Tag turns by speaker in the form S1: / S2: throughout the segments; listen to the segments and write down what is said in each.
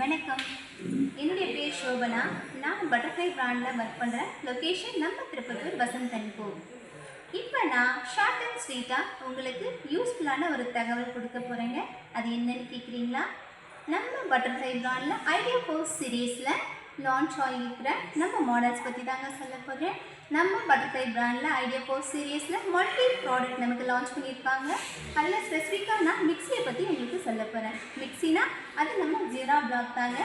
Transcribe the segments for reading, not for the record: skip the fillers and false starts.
S1: வணக்கம். என்னுடைய பேர் ஷோபனா. நான் பட்டர்ஃப்ளை பிராண்டில் ஒர்க் பண்ணுறேன். லொக்கேஷன் நம்ம திருப்பத்தூர் வசந்த் அண்ட் கோ. இப்போ நான் ஷார்ட் அண்ட் ஸ்வீட்டாக உங்களுக்கு யூஸ்ஃபுல்லான ஒரு தகவல் கொடுக்க போகிறேங்க. அது என்னன்னு கேட்குறீங்களா? நம்ம பட்டர்ஃப்ளை பிராண்டில் ஐடியா ஃபோர்ஸ் சீரீஸில் லான்ச் ஆகியிருக்கிற நம்ம மாடல்ஸ் பற்றி தாங்க சொல்ல போகிறேன். நம்ம பட்டர்ஃப்ளை பிராண்டில் ஐடியா ஃபோர்ஸ் சீரீஸில் மல்டி ப்ராடக்ட் நமக்கு லான்ச் பண்ணியிருக்காங்க. அதில் ஸ்பெசிஃபிக்காக நான் மிக்சியை பற்றி உங்களுக்கு சொல்ல போகிறேன். மிக்சினா அது நம்ம ஜீரா பிளாக் தாங்க.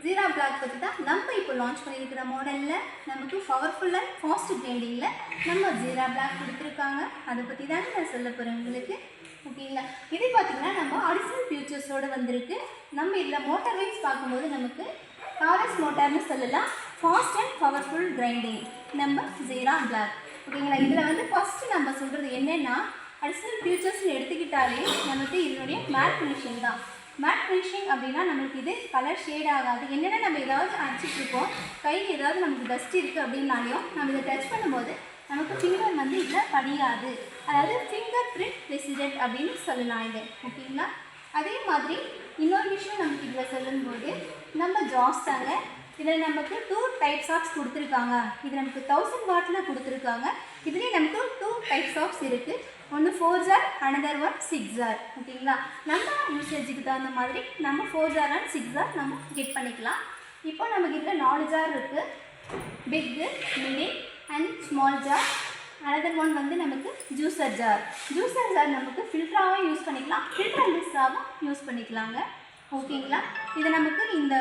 S1: ஜீரா பிளாக் பற்றி தான் நம்ம இப்போ லான்ச் பண்ணியிருக்கிற மாடலில் நமக்கு பவர்ஃபுல்லாக ஃபாஸ்ட் கிரைண்டிங்கில் நம்ம ஜீரா பிளாக் கொடுத்துருக்காங்க. அதை பற்றி தாங்க நான் சொல்ல போகிறேன் உங்களுக்கு. ஓகேங்களா? இது பார்த்திங்கன்னா நம்ம அடிஷ்னல் ஃபியூச்சர்ஸோடு வந்திருக்கு. நம்ம இதில் மோட்டார் வைஸ் பார்க்கும்போது நமக்கு டாரஸ் மோட்டார்னு சொல்லலாம். ஃபாஸ்ட் அண்ட் பவர்ஃபுல் கிரைண்டிங் நம்ம ஜீரா பிளாக். ஓகேங்களா? இதில் வந்து ஃபஸ்ட்டு நம்ம சொல்கிறது என்னென்னா, அடிஷ்னல் ஃபியூச்சர்ஸ்னு எடுத்துக்கிட்டாலே நமக்கு இதனுடைய மேட் ஃபினிஷிங் தான். மேட் ஃபினிஷிங் அப்படின்னா நமக்கு இது கலர் ஷேட் ஆகாது. என்னென்னா நம்ம ஏதாவது அடிச்சிட்ருக்கோம், கையில் ஏதாவது நமக்கு டஸ்ட் இருக்குது அப்படின்னாலையும் நம்ம இதை டச் பண்ணும்போது நமக்கு ஃபிங்கர் வந்து இதில் படியாது. அதாவது ஃபிங்கர் பிரிண்ட் ரெசிடென்ட் அப்படின்னு சொல்லலாம் இது. ஓகேங்களா? அதே மாதிரி இன்னொரு விஷயம் நமக்கு இதில் சொல்லும்போது நம்ம ஜாஸ் தாங்க. இதில் நமக்கு 2 டைப்ஸ் ஆஃப்ஸ் கொடுத்துருக்காங்க. இது நமக்கு 1000 வாட்டில் கொடுத்துருக்காங்க. இதுலேயே நமக்கு 2 டைப்ஸ் ஆஃப்ஸ் இருக்குது. ஒன்று 4 ஜார், அனதர் ஒன் 6 ஜார். ஓகேங்களா? நம்ம யூசேஜுக்கு தகுந்த மாதிரி நம்ம 4 ஜார் அண்ட் 6 ஜார் நம்ம கெட் பண்ணிக்கலாம். இப்போ நமக்கு இதில் 4 ஜார் இருக்குது. Big, mini and small jar. Another one வந்து நமக்கு ஜூஸர் ஜார். ஜூஸர் ஜார் நமக்கு ஃபில்டராகவும் யூஸ் பண்ணிக்கலாம், ஃபில்டர்லெஸ்ஸாகவும் யூஸ் பண்ணிக்கலாங்க. ஓகேங்களா? இது நமக்கு இந்த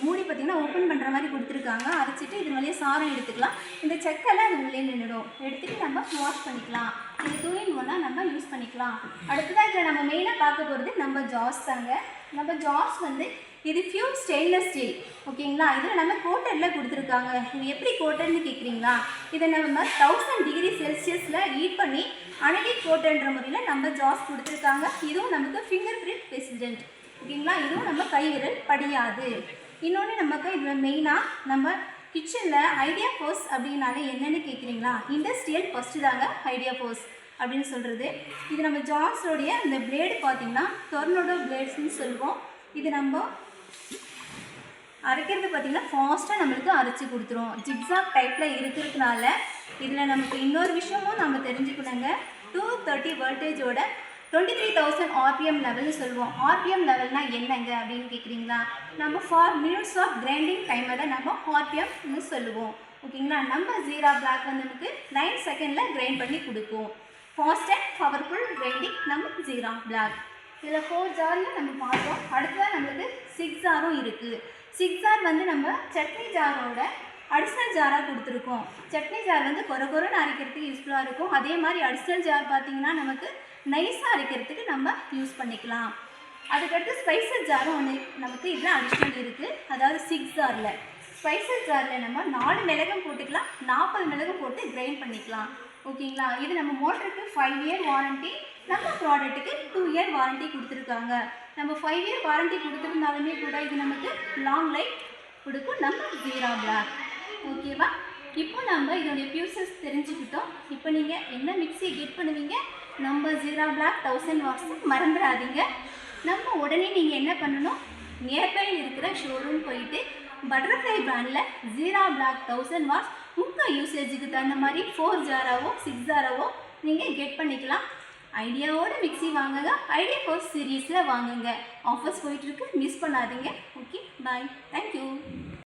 S1: மூடி பார்த்திங்கன்னா ஓப்பன் பண்ணுற மாதிரி கொடுத்துருக்காங்க. அரைச்சிட்டு இது மேலேயே சாரம் எடுத்துக்கலாம். இந்த செக்கெல்லாம் அது உள்ளே நின்றுடும். எடுத்துகிட்டு நம்ம வாஷ் பண்ணிக்கலாம். இது 2 in 1 நம்ம யூஸ் பண்ணிக்கலாம். அடுத்ததாக இதில் நம்ம மெயினாக பார்க்க போகிறது நம்ம ஜாஸ் தாங்க. நம்ம ஜாஸ் வந்து இது பியூர் ஸ்டெயின்லெஸ் ஸ்டீல். ஓகேங்களா? இதில் நம்ம கோட்டடில் கொடுத்துருக்காங்க. இது எப்படி கோட்டட்னு கேட்குறீங்களா? இதை நம்ம 1000 டிகிரி செல்சியஸில் ஹீட் பண்ணி அனலிக் கோட்டன்ற முறையில் நம்ம ஜாஸ் கொடுத்துருக்காங்க. இதுவும் நமக்கு ஃபிங்கர் பிரிண்ட் ரெசிடென்ட். ஓகேங்களா? இதுவும் நம்ம கை விரல் படியாது. இன்னொன்று நமக்கு இதில் மெயினாக நம்ம கிச்சனில் ஐடியா ஃபோர்ஸ் அப்படின்னாலே என்னென்னு கேட்குறீங்களா? இண்டஸ்ட்ரியல் ஃபஸ்ட்டு தாங்க ஐடியா ஃபோர்ஸ் அப்படின்னு சொல்கிறது. இது நம்ம ஜாஸோடைய இந்த பிளேடு பார்த்திங்கன்னா டொர்னடோ பிளேட்ஸ்ன்னு சொல்லுவோம். இது நம்ம அரைக்கிறது பார்த்திங்கன்னா ஃபாஸ்ட்டாக நம்மளுக்கு அரைச்சி கொடுத்துரும். ஜிக்ஸாக் டைப்பில் இருக்கிறதுனால இதில் நமக்கு இன்னொரு விஷயமும் நம்ம தெரிஞ்சுக்கணுங்க. 230 வோல்டேஜோட 23,000 RPM லெவல்னு சொல்லுவோம். RPM லெவல்னால் என்னங்க அப்படின்னு கேட்குறீங்களா? நம்ம ஃபார் மினிட்ஸ் ஆஃப் கிரைண்டிங் டைமை தான் நம்ம RPMனு சொல்லுவோம். ஓகேங்களா? நம்ம ஜீரா பிளாக் வந்து நமக்கு 9 செகண்டில் கிரைண்ட் பண்ணி கொடுக்கும். ஃபாஸ்ட் அண்ட் பவர்ஃபுல் கிரைண்டிங் நம்ம ஜீரா பிளாக். இதில் 4 ஜாரில் நம்ம பார்த்தோம். அடுத்ததாக நம்மளுக்கு 6 ஜாரும் இருக்குது. 6 ஜார் வந்து நம்ம சட்னி ஜாரோட அடிஷ்னல் ஜாராக கொடுத்துருக்கோம். சட்னி ஜார் வந்து கொரன்னு அரைக்கிறதுக்கு யூஸ்ஃபுல்லாக இருக்கும். அதே மாதிரி அடிஷ்னல் ஜார் பார்த்திங்கன்னா நமக்கு நைஸாக அரைக்கிறதுக்கு நம்ம யூஸ் பண்ணிக்கலாம். அதுக்கடுத்து ஸ்பைசஸ் ஜாரும் ஒன்று நமக்கு இதில் அடிஷ்னல் இருக்குது. அதாவது 6 ஜாரில் ஸ்பைசஸ் ஜாரில் நம்ம 4 மிளகும் போட்டுக்கலாம், 40 மிளகும் போட்டு கிரைண்ட் பண்ணிக்கலாம். ஓகேங்களா? இது நம்ம மோட்டருக்கு 5 இயர் வாரண்ட்டி, நம்ம ப்ராடக்ட்டுக்கு 2 இயர் வாரண்ட்டி கொடுத்துருக்காங்க. நம்ம 5 இயர் வாரண்ட்டி கொடுத்துருந்தாலுமே கூட இது நமக்கு லாங் லைஃப் கொடுக்கும் நம்ம ஜீரா பிளாக். ஓகேவா? இப்போ நம்ம இதோடைய ஃபியூச்சர்ஸ் தெரிஞ்சுக்கிட்டோம். இப்போ நீங்கள் என்ன மிக்சியை கெட் பண்ணுவீங்க? நம்ம ஜீரா பிளாக் 1000 வாட்ஸ் மறந்துடாதீங்க. நம்ம உடனே நீங்கள் என்ன பண்ணணும்? நியர்பையில் இருக்கிற ஷோரூம் போயிட்டு பட்டர்ஃப்ளை பிராண்டில் ஜீரா பிளாக் 1000 வாட்ஸ் உங்கள் யூசேஜுக்கு தகுந்த மாதிரி 4 ஜாராவோ 6 ஜாராவோ நீங்கள் கெட் பண்ணிக்கலாம். ஐடியாவோட மிக்சி வாங்குங்க. ஐடியா ஃபோர்ஸ் சீரீஸில் வாங்குங்க. ஆஃபர்ஸ் போயிட்டுருக்கு, மிஸ் பண்ணாதீங்க. ஓகே, பாய், தேங்க்யூ.